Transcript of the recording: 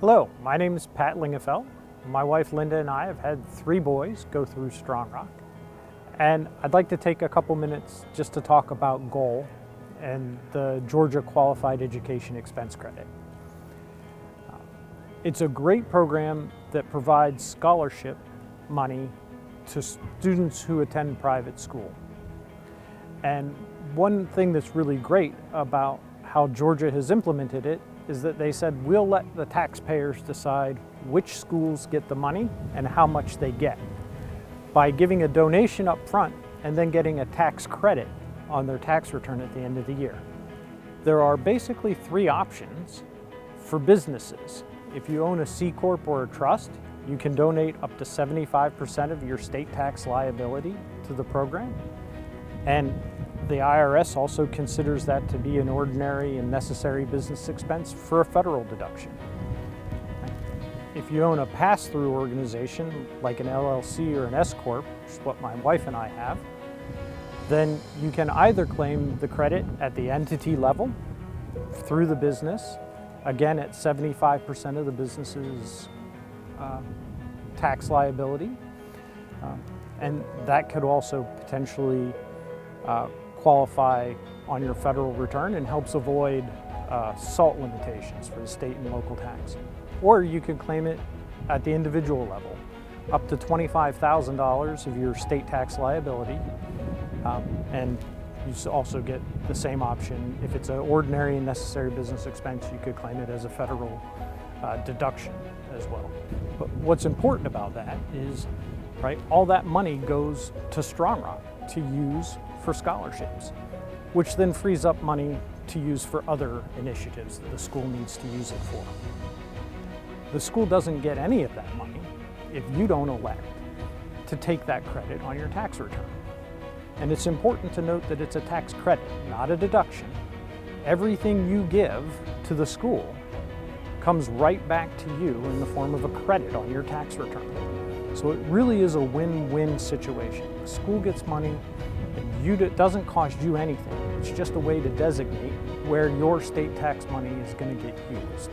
Hello, my name is Pat Lingefeld. My wife Linda and I have had 3 boys go through Strong Rock. And I'd like to take a couple minutes just to talk about GOAL and the Georgia Qualified Education Expense Credit. It's a great program that provides scholarship money to students who attend private school. And one thing that's really great about how Georgia has implemented it is that they said, we'll let the taxpayers decide which schools get the money and how much they get by giving a donation up front and then getting a tax credit on their tax return at the end of the year. There are basically 3 options for businesses. If you own a C Corp or a trust, you can donate up to 75% of your state tax liability to the program. And the IRS also considers that to be an ordinary and necessary business expense for a federal deduction. If you own a pass-through organization like an LLC or an S Corp, which is what my wife and I have, then you can either claim the credit at the entity level through the business, again at 75% of the business's tax liability, and that could also potentially qualify on your federal return and helps avoid SALT limitations for the state and local tax. Or you can claim it at the individual level, up to $25,000 of your state tax liability, and you also get the same option. If it's an ordinary and necessary business expense, you could claim it as a federal deduction as well. But what's important about that is, right, all that money goes to Strong Rock to use for scholarships, which then frees up money to use for other initiatives that the school needs to use it for. The school doesn't get any of that money if you don't elect to take that credit on your tax return. And it's important to note that it's a tax credit, not a deduction. Everything you give to the school comes right back to you in the form of a credit on your tax return. So it really is a win-win situation. The school gets money, and it doesn't cost you anything. It's just a way to designate where your state tax money is going to get used.